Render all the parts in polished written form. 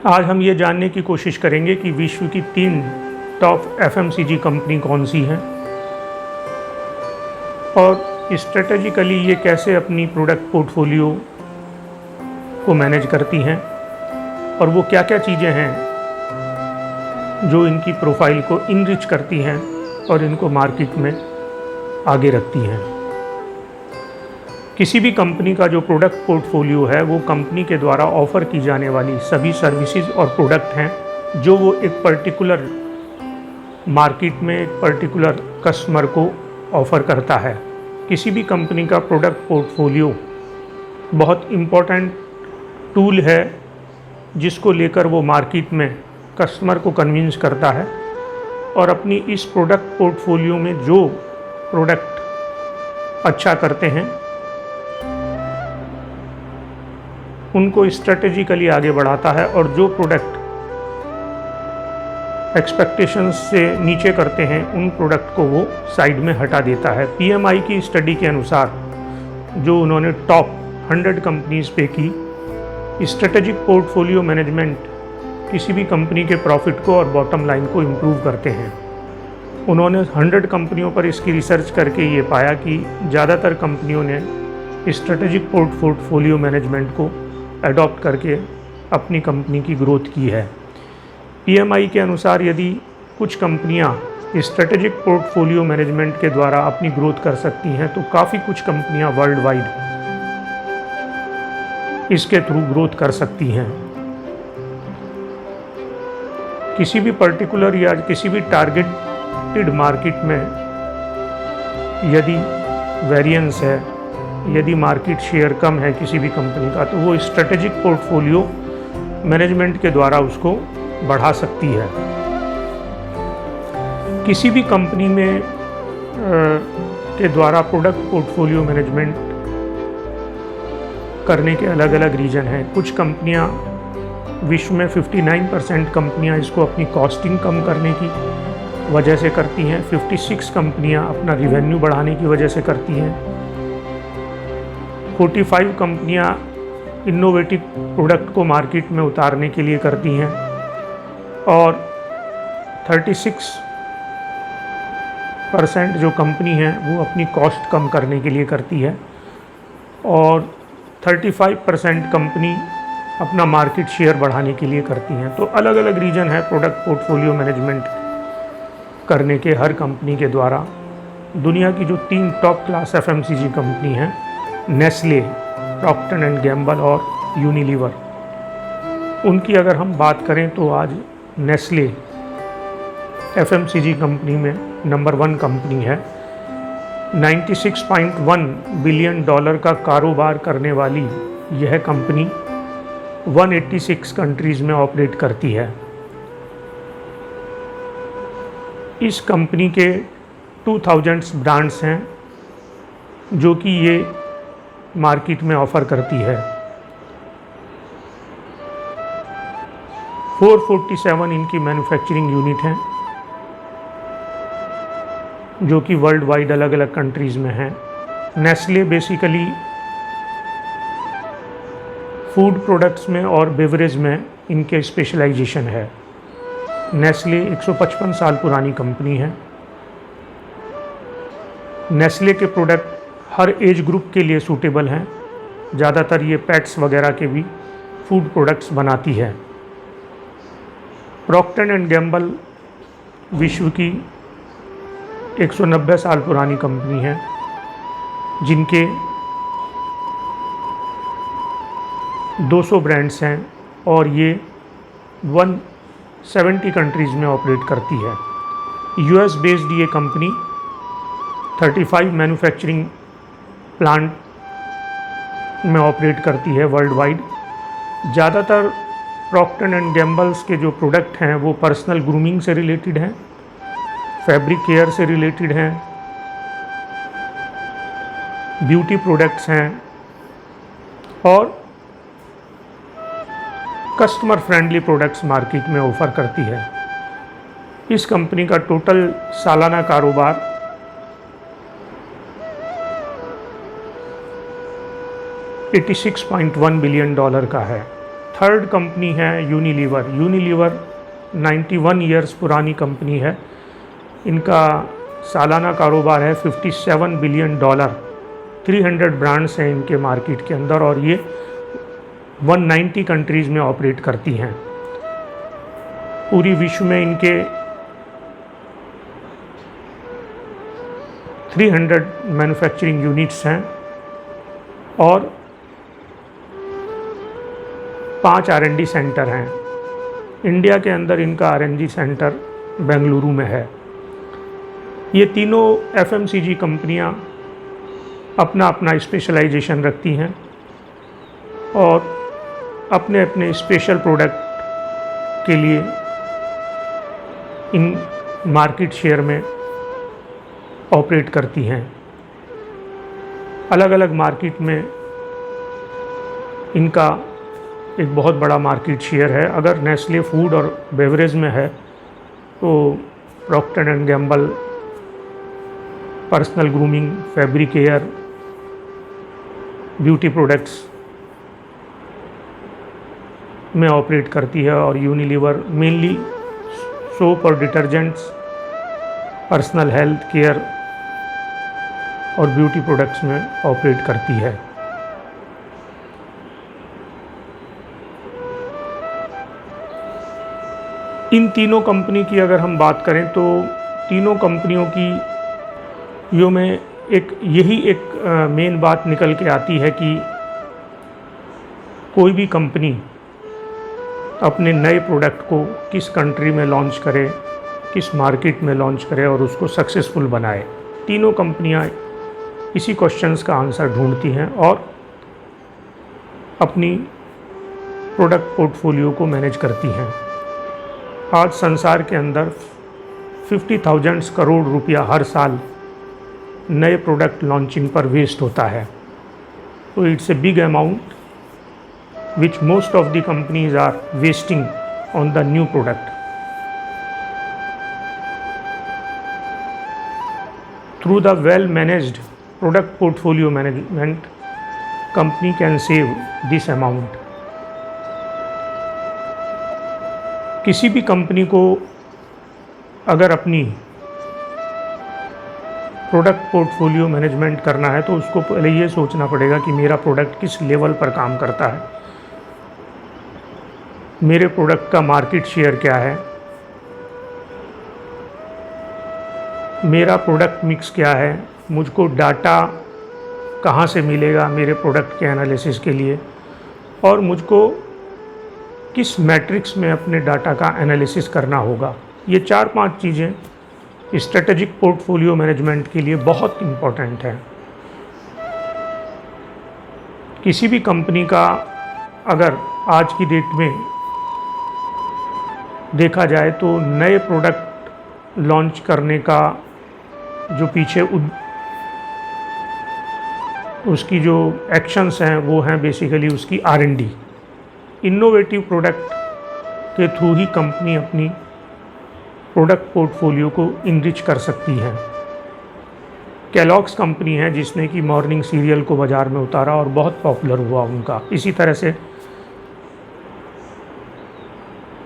आज हम ये जानने की कोशिश करेंगे कि विश्व की 3 टॉप एफएमसीजी कंपनी कौन सी हैं और स्ट्रेटेजिकली ये कैसे अपनी प्रोडक्ट पोर्टफोलियो को मैनेज करती हैं और वो क्या क्या चीज़ें हैं जो इनकी प्रोफाइल को इनरिच करती हैं और इनको मार्केट में आगे रखती हैं। किसी भी कंपनी का जो प्रोडक्ट पोर्टफोलियो है वो कंपनी के द्वारा ऑफ़र की जाने वाली सभी सर्विसेज और प्रोडक्ट हैं जो वो एक पर्टिकुलर मार्केट में एक पर्टिकुलर कस्टमर को ऑफ़र करता है। किसी भी कंपनी का प्रोडक्ट पोर्टफोलियो बहुत इम्पोर्टेंट टूल है जिसको लेकर वो मार्केट में कस्टमर को कन्विंस करता है और अपनी इस प्रोडक्ट पोर्टफोलियो में जो प्रोडक्ट अच्छा करते हैं उनको स्ट्रेटेजिकली आगे बढ़ाता है और जो प्रोडक्ट एक्सपेक्टेशंस से नीचे करते हैं उन प्रोडक्ट को वो साइड में हटा देता है। PMI की स्टडी के अनुसार जो उन्होंने टॉप 100 कंपनीज़ पे की, स्ट्रेटेजिक पोर्टफोलियो मैनेजमेंट किसी भी कंपनी के प्रॉफिट को और बॉटम लाइन को इम्प्रूव करते हैं। उन्होंने 100 कंपनियों पर इसकी रिसर्च करके ये पाया कि ज़्यादातर कंपनियों ने स्ट्रेटेजिक पोर्टफोलियो मैनेजमेंट को अडॉप्ट करके अपनी कंपनी की ग्रोथ की है। PMI के अनुसार यदि कुछ कंपनियां स्ट्रेटेजिक पोर्टफोलियो मैनेजमेंट के द्वारा अपनी ग्रोथ कर सकती हैं तो काफ़ी कुछ कंपनियां वर्ल्ड वाइड इसके थ्रू ग्रोथ कर सकती हैं। किसी भी पर्टिकुलर या किसी भी टारगेटेड मार्केट में यदि वेरिएंस है, यदि मार्केट शेयर कम है किसी भी कंपनी का, तो वो स्ट्रेटेजिक पोर्टफोलियो मैनेजमेंट के द्वारा उसको बढ़ा सकती है। किसी भी कंपनी में के द्वारा प्रोडक्ट पोर्टफोलियो मैनेजमेंट करने के अलग अलग रीजन हैं। कुछ कंपनियां विश्व में 59% कंपनियां इसको अपनी कॉस्टिंग कम करने की वजह से करती हैं। 56 कंपनियां अपना रिवेन्यू बढ़ाने की वजह से करती हैं। 45 कंपनियां इनोवेटिव प्रोडक्ट को मार्केट में उतारने के लिए करती हैं और 36% जो कंपनी है वो अपनी कॉस्ट कम करने के लिए करती है और 35% कंपनी अपना मार्केट शेयर बढ़ाने के लिए करती हैं। तो अलग अलग रीजन है प्रोडक्ट पोर्टफोलियो मैनेजमेंट करने के हर कंपनी के द्वारा। दुनिया की जो 3 टॉप क्लास FMCG कंपनी हैं, नेस्ले, प्रॉक्टर एंड गैम्बल और यूनिलीवर, उनकी अगर हम बात करें तो आज नेस्ले FMCG कंपनी में नंबर 1 कंपनी है। $96.1 बिलियन का कारोबार करने वाली यह कंपनी 186 कंट्रीज़ में ऑपरेट करती है। इस कंपनी के 2000 ब्रांड्स हैं जो कि ये मार्केट में ऑफ़र करती है। 447 इनकी मैन्युफैक्चरिंग यूनिट हैं जो कि वर्ल्ड वाइड अलग अलग कंट्रीज़ में हैं। नेस्ले बेसिकली फूड प्रोडक्ट्स में और बेवरेज में इनके स्पेशलाइजेशन है। नेस्ले 155 साल पुरानी कंपनी है। नेस्ले के प्रोडक्ट हर एज ग्रुप के लिए सूटेबल हैं। ज़्यादातर ये पेट्स वगैरह के भी फूड प्रोडक्ट्स बनाती है। प्रॉक्टर एंड गैम्बल विश्व की 190 साल पुरानी कंपनी है जिनके 200 ब्रांड्स हैं और ये 170 कंट्रीज़ में ऑपरेट करती है। US बेस्ड ये कंपनी 35 मैन्युफैक्चरिंग प्लांट में ऑपरेट करती है वर्ल्ड वाइड। ज़्यादातर प्रॉक्टर एंड गैम्बल्स के जो प्रोडक्ट हैं वो पर्सनल ग्रूमिंग से रिलेटेड हैं, फैब्रिक केयर से रिलेटेड हैं, ब्यूटी प्रोडक्ट्स हैं और कस्टमर फ्रेंडली प्रोडक्ट्स मार्केट में ऑफ़र करती है। इस कंपनी का टोटल सालाना कारोबार $86.1 बिलियन का है। थर्ड कंपनी है यूनिलीवर। यूनिलीवर 91 ईयर्स पुरानी कंपनी है। इनका सालाना कारोबार है $57 बिलियन। 300 ब्रांड्स हैं इनके मार्केट के अंदर और ये 190 कंट्रीज़ में ऑपरेट करती हैं। पूरी विश्व में इनके 300 मैन्युफैक्चरिंग यूनिट्स हैं और 5 R&D सेंटर हैं। इंडिया के अंदर इनका R&D सेंटर बेंगलुरु में है। ये तीनों FMCG कंपनियां अपना अपना स्पेशलाइजेशन रखती हैं और अपने अपने स्पेशल प्रोडक्ट के लिए इन मार्केट शेयर में ऑपरेट करती हैं। अलग अलग मार्केट में इनका एक बहुत बड़ा मार्केट शेयर है। अगर नेस्ले फूड और बेवरेज में है तो Procter and Gamble personal grooming, fabric care, beauty products में ऑपरेट करती है और यूनिलीवर मेनली सोप और डिटर्जेंट्स, पर्सनल हेल्थ केयर और ब्यूटी प्रोडक्ट्स में ऑपरेट करती है। इन तीनों कंपनी की अगर हम बात करें तो तीनों कंपनियों की यो में यही एक मेन बात निकल के आती है कि कोई भी कंपनी अपने नए प्रोडक्ट को किस कंट्री में लॉन्च करे, किस मार्केट में लॉन्च करे और उसको सक्सेसफुल बनाए। तीनों कंपनियां इसी क्वेश्चंस का आंसर ढूंढती हैं और अपनी प्रोडक्ट पोर्टफोलियो को मैनेज करती हैं। आज संसार के अंदर 50,000 करोड़ रुपया हर साल नए प्रोडक्ट लॉन्चिंग पर वेस्ट होता है। तो it's a big amount which most of the companies are wasting on the new product. Through the well managed product portfolio management, company can save this amount. किसी भी कंपनी को अगर अपनी product portfolio management करना है तो उसको पहले ये सोचना पड़ेगा कि मेरा प्रोडक्ट किस लेवल पर काम करता है, मेरे प्रोडक्ट का मार्केट शेयर क्या है, मेरा प्रोडक्ट मिक्स क्या है, मुझको डाटा कहाँ से मिलेगा मेरे प्रोडक्ट के एनालिसिस के लिए और मुझको किस मैट्रिक्स में अपने डाटा का एनालिसिस करना होगा। ये 4-5 चीज़ें स्ट्रेटेजिक पोर्टफोलियो मैनेजमेंट के लिए बहुत इम्पोर्टेंट हैं। किसी भी कंपनी का अगर आज की डेट में देखा जाए तो नए प्रोडक्ट लॉन्च करने का जो पीछे उसकी जो एक्शंस हैं वो हैं बेसिकली उसकी R&D। इनोवेटिव प्रोडक्ट के थ्रू ही कंपनी अपनी प्रोडक्ट पोर्टफोलियो को इनरिच कर सकती है। केलॉग्स कंपनी है जिसने कि मॉर्निंग सीरियल को बाज़ार में उतारा और बहुत पॉपुलर हुआ उनका। इसी तरह से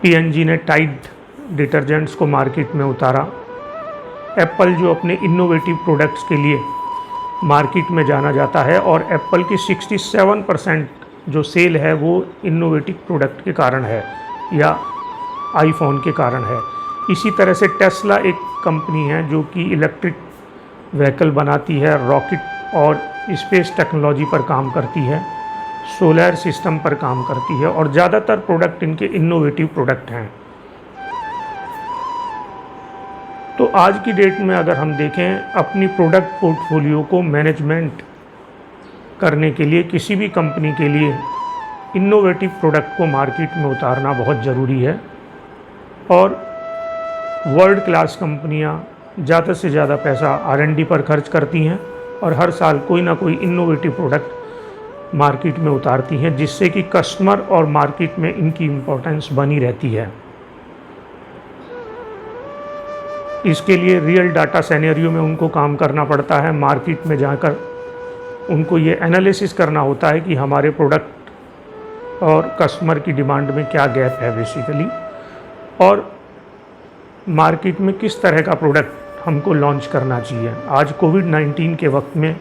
P&G ने टाइड डिटर्जेंट्स को मार्केट में उतारा। एप्पल जो अपने इनोवेटिव प्रोडक्ट्स के लिए मार्केट में जाना जाता है और एप्पल की 67% जो सेल है वो इनोवेटिव प्रोडक्ट के कारण है या आईफोन के कारण है। इसी तरह से टेस्ला एक कंपनी है जो कि इलेक्ट्रिक व्हीकल बनाती है, रॉकेट और स्पेस टेक्नोलॉजी पर काम करती है, सोलर सिस्टम पर काम करती है और ज़्यादातर प्रोडक्ट इनके इनोवेटिव प्रोडक्ट हैं। तो आज की डेट में अगर हम देखें अपनी प्रोडक्ट पोर्टफोलियो को मैनेजमेंट करने के लिए किसी भी कंपनी के लिए इनोवेटिव प्रोडक्ट को मार्केट में उतारना बहुत ज़रूरी है और वर्ल्ड क्लास कंपनियां ज़्यादा से ज़्यादा पैसा R&D पर खर्च करती हैं और हर साल कोई ना कोई इनोवेटिव प्रोडक्ट मार्केट में उतारती हैं जिससे कि कस्टमर और मार्केट में इनकी इम्पोर्टेंस बनी रहती है। इसके लिए रियल डाटा सिनेरियो में उनको काम करना पड़ता है। मार्केट में जाकर उनको ये एनालिसिस करना होता है कि हमारे प्रोडक्ट और कस्टमर की डिमांड में क्या गैप है बेसिकली, और मार्केट में किस तरह का प्रोडक्ट हमको लॉन्च करना चाहिए। आज कोविड-19 के वक्त में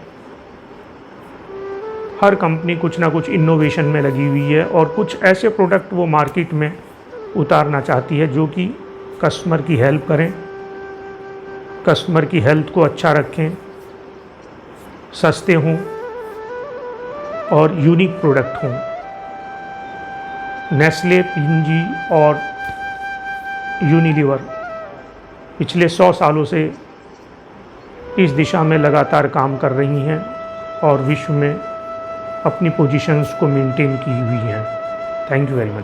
हर कंपनी कुछ ना कुछ इनोवेशन में लगी हुई है और कुछ ऐसे प्रोडक्ट वो मार्केट में उतारना चाहती है जो कि कस्टमर की हेल्प करें, कस्टमर की हेल्थ को अच्छा रखें, सस्ते हों और यूनिक प्रोडक्ट हों। नेस्ले, P&G और यूनिलीवर पिछले 100 सालों से इस दिशा में लगातार काम कर रही हैं और विश्व में अपनी पोजीशंस को मेंटेन की हुई हैं। Thank you very much.